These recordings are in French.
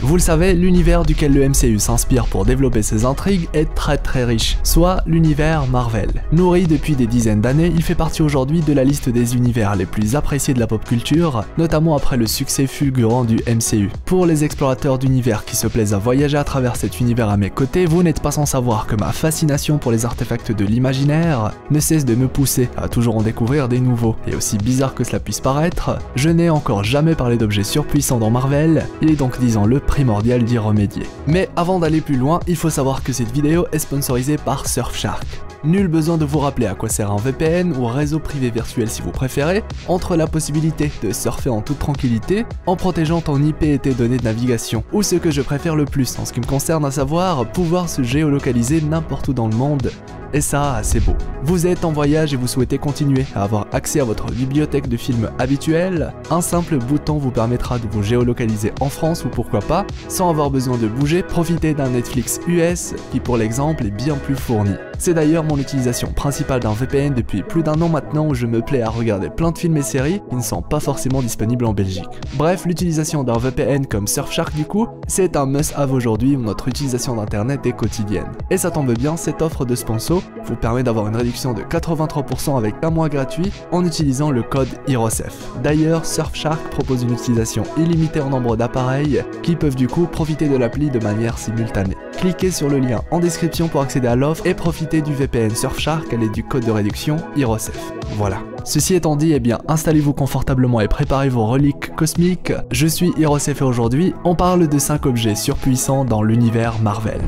Vous le savez, l'univers duquel le MCU s'inspire pour développer ses intrigues est très riche, soit l'univers Marvel. Nourri depuis des dizaines d'années, il fait partie aujourd'hui de la liste des univers les plus appréciés de la pop culture, notamment après le succès fulgurant du MCU. Pour les explorateurs d'univers qui se plaisent à voyager à travers cet univers à mes côtés, vous n'êtes pas sans savoir que ma fascination pour les artefacts de l'imaginaire ne cesse de me pousser à toujours en découvrir des nouveaux. Et aussi bizarre que cela puisse paraître, je n'ai encore jamais parlé d'objets surpuissants dans Marvel, il est donc disons-le primordial d'y remédier. Mais avant d'aller plus loin, il faut savoir que cette vidéo est sponsorisée par Surfshark. Nul besoin de vous rappeler à quoi sert un VPN ou réseau privé virtuel si vous préférez, entre la possibilité de surfer en toute tranquillité en protégeant ton IP et tes données de navigation, ou ce que je préfère le plus en ce qui me concerne à savoir pouvoir se géolocaliser n'importe où dans le monde. Et ça, c'est beau. Vous êtes en voyage et vous souhaitez continuer à avoir accès à votre bibliothèque de films habituelle, un simple bouton vous permettra de vous géolocaliser en France ou pourquoi pas, sans avoir besoin de bouger, profitez d'un Netflix US qui pour l'exemple est bien plus fourni. C'est d'ailleurs mon utilisation principale d'un VPN depuis plus d'un an maintenant où je me plais à regarder plein de films et séries qui ne sont pas forcément disponibles en Belgique. Bref, l'utilisation d'un VPN comme Surfshark du coup, c'est un must-have aujourd'hui où notre utilisation d'internet est quotidienne. Et ça tombe bien, cette offre de sponsor vous permet d'avoir une réduction de 83% avec un mois gratuit en utilisant le code HEROESF. D'ailleurs, Surfshark propose une utilisation illimitée en nombre d'appareils qui peuvent du coup profiter de l'appli de manière simultanée. Cliquez sur le lien en description pour accéder à l'offre et profiter du VPN Surfshark et du code de réduction HEROESF. Voilà. Ceci étant dit, eh bien installez-vous confortablement et préparez vos reliques cosmiques. Je suis HEROESF et aujourd'hui, on parle de 5 objets surpuissants dans l'univers Marvel.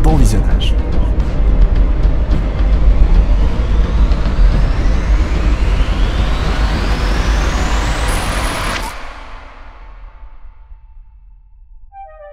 Bon visionnage.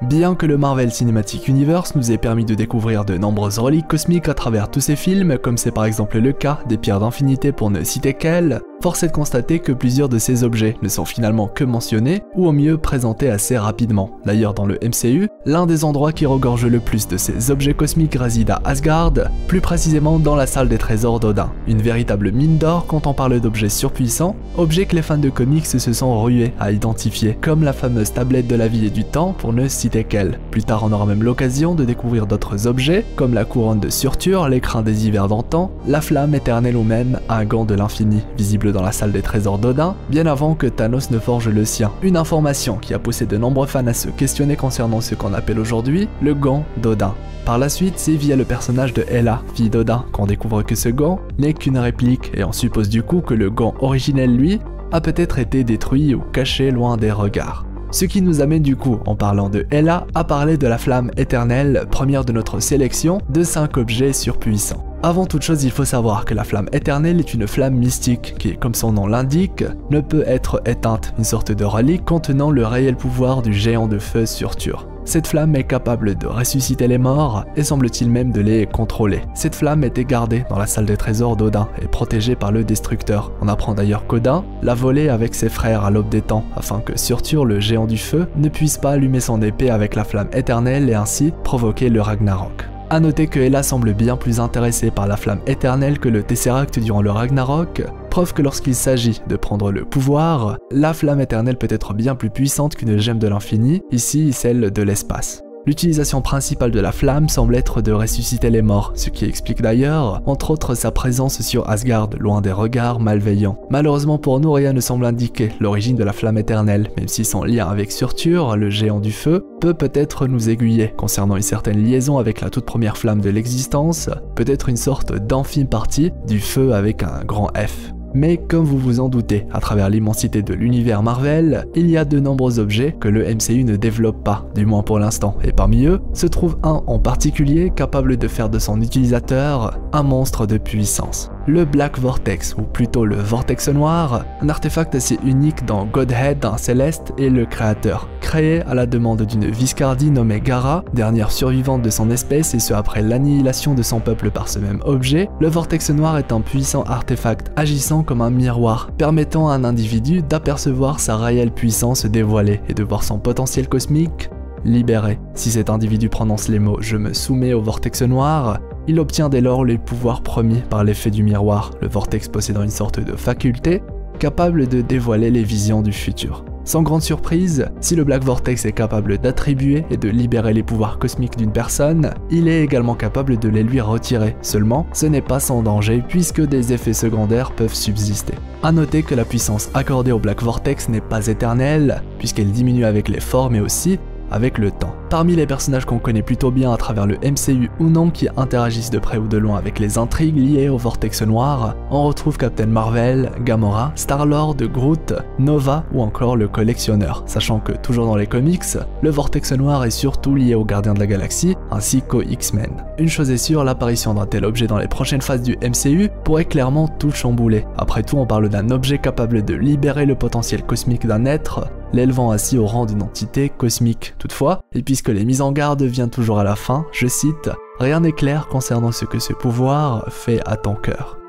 Bien que le Marvel Cinematic Universe nous ait permis de découvrir de nombreuses reliques cosmiques à travers tous ces films, comme c'est par exemple le cas des pierres d'infinité pour ne citer qu'elles, force est de constater que plusieurs de ces objets ne sont finalement que mentionnés, ou au mieux présentés assez rapidement. D'ailleurs dans le MCU, l'un des endroits qui regorge le plus de ces objets cosmiques réside à Asgard, plus précisément dans la salle des trésors d'Odin. Une véritable mine d'or quand on parle d'objets surpuissants, objets que les fans de comics se sont rués à identifier, comme la fameuse tablette de la vie et du temps pour ne citer qu'elle. Plus tard on aura même l'occasion de découvrir d'autres objets, comme la couronne de Surtur, l'écrin des hivers d'antan, la flamme éternelle ou même un gant de l'infini, visible dans la salle des trésors d'Odin, bien avant que Thanos ne forge le sien. Une information qui a poussé de nombreux fans à se questionner concernant ce qu'on appelle aujourd'hui le gant d'Odin. Par la suite, c'est via le personnage de Hela, fille d'Odin, qu'on découvre que ce gant n'est qu'une réplique, et on suppose du coup que le gant originel, lui, a peut-être été détruit ou caché loin des regards. Ce qui nous amène du coup, en parlant de Hela, à parler de la flamme éternelle, première de notre sélection de 5 objets surpuissants. Avant toute chose, il faut savoir que la flamme éternelle est une flamme mystique qui, comme son nom l'indique, ne peut être éteinte, une sorte de relique contenant le réel pouvoir du géant de feu Surtur. Cette flamme est capable de ressusciter les morts et semble-t-il même de les contrôler. Cette flamme était gardée dans la salle des trésors d'Odin et protégée par le Destructeur. On apprend d'ailleurs qu'Odin l'a volée avec ses frères à l'aube des temps afin que Surtur, le géant du feu, ne puisse pas allumer son épée avec la flamme éternelle et ainsi provoquer le Ragnarok. A noter que Hela semble bien plus intéressée par la flamme éternelle que le Tesseract durant le Ragnarok, preuve que lorsqu'il s'agit de prendre le pouvoir, la flamme éternelle peut être bien plus puissante qu'une gemme de l'infini, ici celle de l'espace. L'utilisation principale de la flamme semble être de ressusciter les morts, ce qui explique d'ailleurs, entre autres, sa présence sur Asgard, loin des regards malveillants. Malheureusement pour nous, rien ne semble indiquer l'origine de la flamme éternelle, même si son lien avec Surtur, le géant du feu, peut peut-être nous aiguiller concernant une certaine liaison avec la toute première flamme de l'existence, peut-être une sorte d'infime partie du feu avec un grand F. Mais comme vous vous en doutez, à travers l'immensité de l'univers Marvel, il y a de nombreux objets que le MCU ne développe pas, du moins pour l'instant, et parmi eux se trouve un en particulier capable de faire de son utilisateur un monstre de puissance. Le Black Vortex, ou plutôt le Vortex Noir, un artefact assez unique dans Godhead, un céleste et le Créateur. Créé à la demande d'une Viscardi nommée Gara, dernière survivante de son espèce et ce après l'annihilation de son peuple par ce même objet, le Vortex Noir est un puissant artefact agissant comme un miroir, permettant à un individu d'apercevoir sa réelle puissance dévoilée et de voir son potentiel cosmique libéré. Si cet individu prononce les mots « je me soumets au Vortex Noir », il obtient dès lors les pouvoirs promis par l'effet du miroir, le vortex possédant une sorte de faculté capable de dévoiler les visions du futur. Sans grande surprise, si le Black Vortex est capable d'attribuer et de libérer les pouvoirs cosmiques d'une personne, il est également capable de les lui retirer. Seulement, ce n'est pas sans danger puisque des effets secondaires peuvent subsister. A noter que la puissance accordée au Black Vortex n'est pas éternelle, puisqu'elle diminue avec l'effort mais aussi avec le temps. Parmi les personnages qu'on connaît plutôt bien à travers le MCU ou non qui interagissent de près ou de loin avec les intrigues liées au Vortex noir, on retrouve Captain Marvel, Gamora, Star-Lord, Groot, Nova ou encore le Collectionneur, sachant que toujours dans les comics, le Vortex noir est surtout lié aux Gardiens de la Galaxie ainsi qu'aux X-Men. Une chose est sûre, l'apparition d'un tel objet dans les prochaines phases du MCU pourrait clairement tout chambouler. Après tout, on parle d'un objet capable de libérer le potentiel cosmique d'un être, l'élevant ainsi au rang d'une entité cosmique. Toutefois, et puisque les mises en garde viennent toujours à la fin, je cite, « Rien n'est clair concernant ce que ce pouvoir fait à ton cœur ».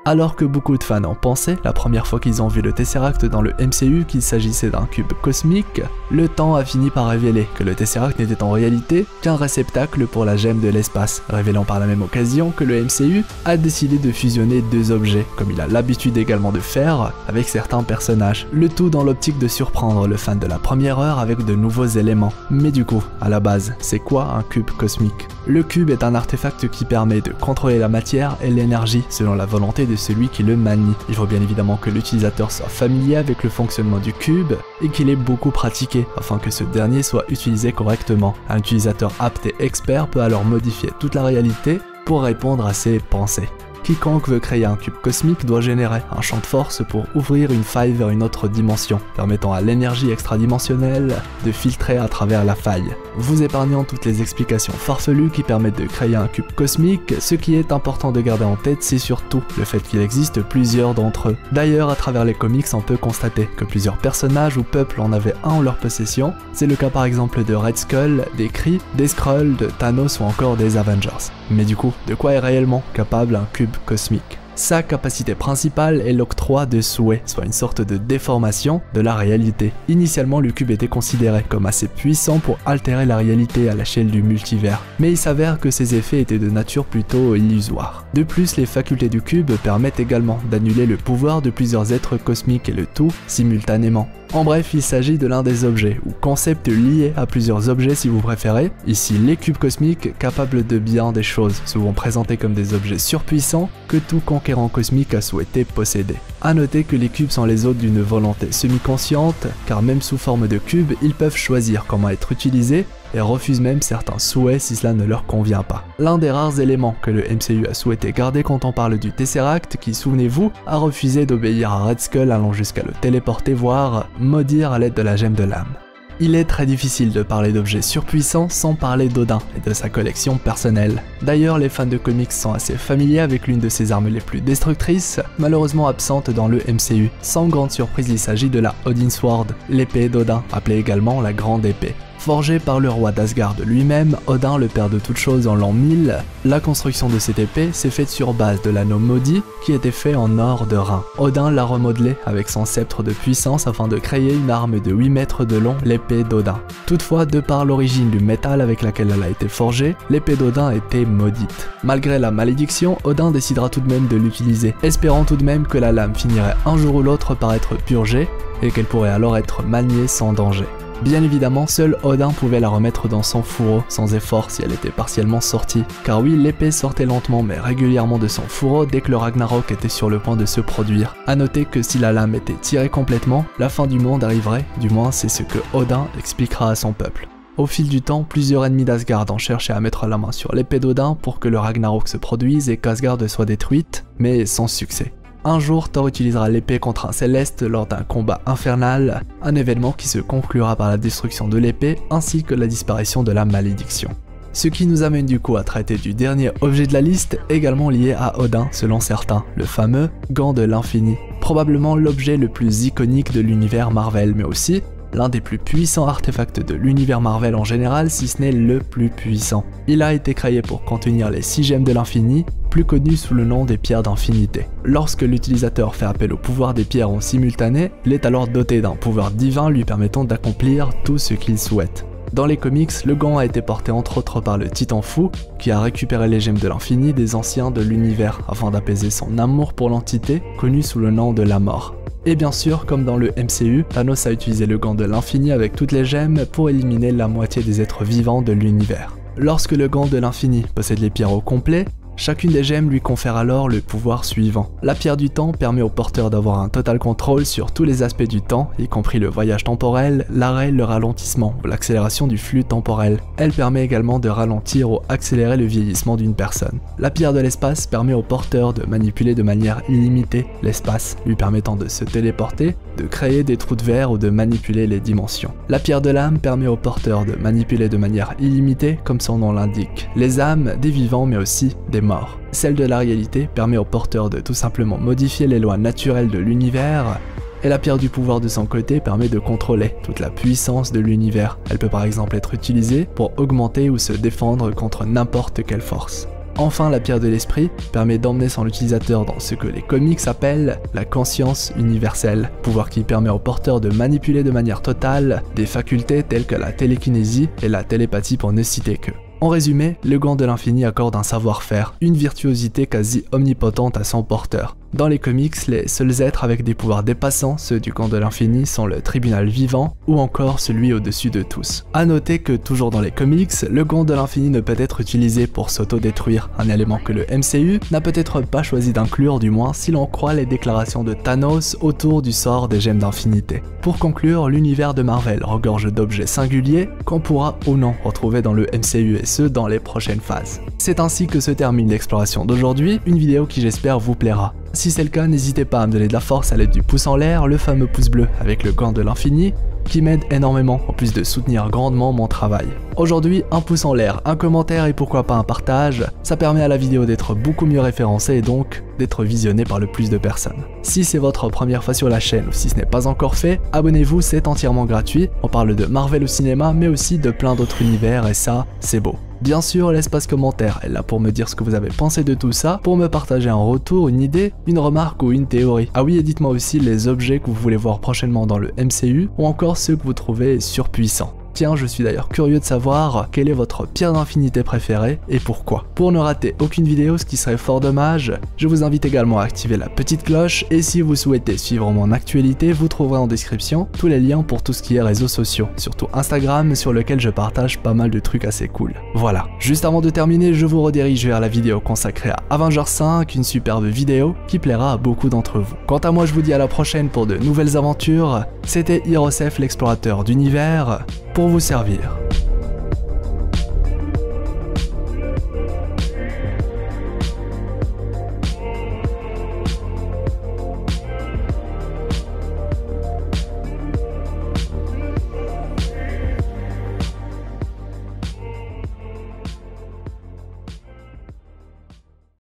Alors que beaucoup de fans en pensaient, la première fois qu'ils ont vu le Tesseract dans le MCU qu'il s'agissait d'un cube cosmique, le temps a fini par révéler que le Tesseract n'était en réalité qu'un réceptacle pour la gemme de l'espace, révélant par la même occasion que le MCU a décidé de fusionner deux objets, comme il a l'habitude également de faire avec certains personnages, le tout dans l'optique de surprendre le fan de la première heure avec de nouveaux éléments. Mais du coup, à la base, c'est quoi un cube cosmique? Le cube est un artefact qui permet de contrôler la matière et l'énergie selon la volonté de celui qui le manie. Il faut bien évidemment que l'utilisateur soit familier avec le fonctionnement du cube et qu'il ait beaucoup pratiqué afin que ce dernier soit utilisé correctement. Un utilisateur apte et expert peut alors modifier toute la réalité pour répondre à ses pensées. Quiconque veut créer un cube cosmique doit générer un champ de force pour ouvrir une faille vers une autre dimension, permettant à l'énergie extradimensionnelle de filtrer à travers la faille, vous épargnant toutes les explications farfelues qui permettent de créer un cube cosmique. Ce qui est important de garder en tête, c'est surtout le fait qu'il existe plusieurs d'entre eux. D'ailleurs, à travers les comics, on peut constater que plusieurs personnages ou peuples en avaient un en leur possession. C'est le cas par exemple de Red Skull, des Kree, des Skrulls, de Thanos ou encore des Avengers. Mais du coup, de quoi est réellement capable un cube cosmique? Sa capacité principale est l'octroi de souhaits, soit une sorte de déformation de la réalité. Initialement, le cube était considéré comme assez puissant pour altérer la réalité à l'échelle du multivers, mais il s'avère que ses effets étaient de nature plutôt illusoire. De plus, les facultés du cube permettent également d'annuler le pouvoir de plusieurs êtres cosmiques et le tout simultanément. En bref, il s'agit de l'un des objets, ou concepts liés à plusieurs objets si vous préférez. Ici, les cubes cosmiques capables de bien des choses, souvent présentés comme des objets surpuissants que tout conquérant cosmique a souhaité posséder. A noter que les cubes sont les hôtes d'une volonté semi-consciente, car même sous forme de cubes, ils peuvent choisir comment être utilisés et refusent même certains souhaits si cela ne leur convient pas. L'un des rares éléments que le MCU a souhaité garder quand on parle du Tesseract, qui, souvenez-vous, a refusé d'obéir à Red Skull allant jusqu'à le téléporter voire maudire à l'aide de la gemme de l'âme. Il est très difficile de parler d'objets surpuissants sans parler d'Odin et de sa collection personnelle. D'ailleurs, les fans de comics sont assez familiers avec l'une de ses armes les plus destructrices, malheureusement absente dans le MCU. Sans grande surprise, il s'agit de la Odin Sword, l'épée d'Odin, appelée également la Grande Épée. Forgée par le roi d'Asgard lui-même, Odin, le père de toutes choses en l'an 1000, la construction de cette épée s'est faite sur base de l'anneau maudit qui était fait en or de Rhin. Odin l'a remodelé avec son sceptre de puissance afin de créer une arme de 8 mètres de long, l'épée d'Odin. Toutefois, de par l'origine du métal avec laquelle elle a été forgée, l'épée d'Odin était maudite. Malgré la malédiction, Odin décidera tout de même de l'utiliser, espérant tout de même que la lame finirait un jour ou l'autre par être purgée et qu'elle pourrait alors être maniée sans danger. Bien évidemment, seul Odin pouvait la remettre dans son fourreau sans effort si elle était partiellement sortie. Car oui, l'épée sortait lentement mais régulièrement de son fourreau dès que le Ragnarok était sur le point de se produire. A noter que si la lame était tirée complètement, la fin du monde arriverait, du moins c'est ce que Odin expliquera à son peuple. Au fil du temps, plusieurs ennemis d'Asgard ont cherché à mettre la main sur l'épée d'Odin pour que le Ragnarok se produise et qu'Asgard soit détruite, mais sans succès. Un jour, Thor utilisera l'épée contre un céleste lors d'un combat infernal, un événement qui se conclura par la destruction de l'épée ainsi que la disparition de la malédiction. Ce qui nous amène du coup à traiter du dernier objet de la liste, également lié à Odin selon certains, le fameux Gant de l'Infini. Probablement l'objet le plus iconique de l'univers Marvel, mais aussi l'un des plus puissants artefacts de l'univers Marvel en général, si ce n'est le plus puissant. Il a été créé pour contenir les 6 gemmes de l'infini, plus connues sous le nom des pierres d'infinité. Lorsque l'utilisateur fait appel au pouvoir des pierres en simultané, il est alors doté d'un pouvoir divin lui permettant d'accomplir tout ce qu'il souhaite. Dans les comics, le gant a été porté entre autres par le Titan Fou, qui a récupéré les gemmes de l'infini des anciens de l'univers afin d'apaiser son amour pour l'entité, connue sous le nom de la mort. Et bien sûr, comme dans le MCU, Thanos a utilisé le gant de l'infini avec toutes les gemmes pour éliminer la moitié des êtres vivants de l'univers. Lorsque le gant de l'infini possède les pierres au complet, chacune des gemmes lui confère alors le pouvoir suivant. La pierre du temps permet au porteur d'avoir un total contrôle sur tous les aspects du temps, y compris le voyage temporel, l'arrêt, le ralentissement ou l'accélération du flux temporel. Elle permet également de ralentir ou accélérer le vieillissement d'une personne. La pierre de l'espace permet au porteur de manipuler de manière illimitée l'espace, lui permettant de se téléporter, de créer des trous de verre ou de manipuler les dimensions. La pierre de l'âme permet au porteur de manipuler de manière illimitée, comme son nom l'indique, les âmes des vivants mais aussi des morts. Celle de la réalité permet au porteur de tout simplement modifier les lois naturelles de l'univers, et la pierre du pouvoir de son côté permet de contrôler toute la puissance de l'univers. Elle peut par exemple être utilisée pour augmenter ou se défendre contre n'importe quelle force. Enfin, la pierre de l'esprit permet d'emmener son utilisateur dans ce que les comics appellent la conscience universelle, pouvoir qui permet au porteur de manipuler de manière totale des facultés telles que la télékinésie et la télépathie pour ne citer que. En résumé, le gant de l'infini accorde un savoir-faire, une virtuosité quasi omnipotente à son porteur. Dans les comics, les seuls êtres avec des pouvoirs dépassants, ceux du gant de l'infini, sont le tribunal vivant ou encore celui au-dessus de tous. A noter que toujours dans les comics, le gant de l'infini ne peut être utilisé pour s'auto-détruire, un élément que le MCU n'a peut-être pas choisi d'inclure, du moins si l'on croit les déclarations de Thanos autour du sort des gemmes d'infinité. Pour conclure, l'univers de Marvel regorge d'objets singuliers qu'on pourra ou non retrouver dans le MCU et ce dans les prochaines phases. C'est ainsi que se termine l'exploration d'aujourd'hui, une vidéo qui j'espère vous plaira. Si c'est le cas, n'hésitez pas à me donner de la force à l'aide du pouce en l'air, le fameux pouce bleu avec le gant de l'infini, qui m'aide énormément en plus de soutenir grandement mon travail. Aujourd'hui, un pouce en l'air, un commentaire et pourquoi pas un partage, ça permet à la vidéo d'être beaucoup mieux référencée et donc d'être visionnée par le plus de personnes. Si c'est votre première fois sur la chaîne ou si ce n'est pas encore fait, abonnez-vous, c'est entièrement gratuit. On parle de Marvel au cinéma mais aussi de plein d'autres univers et ça, c'est beau. Bien sûr, l'espace commentaire est là pour me dire ce que vous avez pensé de tout ça, pour me partager un retour, une idée, une remarque ou une théorie. Ah oui, et dites-moi aussi les objets que vous voulez voir prochainement dans le MCU ou encore ceux que vous trouvez surpuissants. Tiens, je suis d'ailleurs curieux de savoir quelle est votre pierre d'infinité préférée et pourquoi. Pour ne rater aucune vidéo, ce qui serait fort dommage, je vous invite également à activer la petite cloche et si vous souhaitez suivre mon actualité, vous trouverez en description tous les liens pour tout ce qui est réseaux sociaux, surtout Instagram sur lequel je partage pas mal de trucs assez cool. Voilà, juste avant de terminer, je vous redirige vers la vidéo consacrée à Avengers 5, une superbe vidéo qui plaira à beaucoup d'entre vous. Quant à moi, je vous dis à la prochaine pour de nouvelles aventures. C'était Hirosef l'explorateur d'univers, pour vous servir.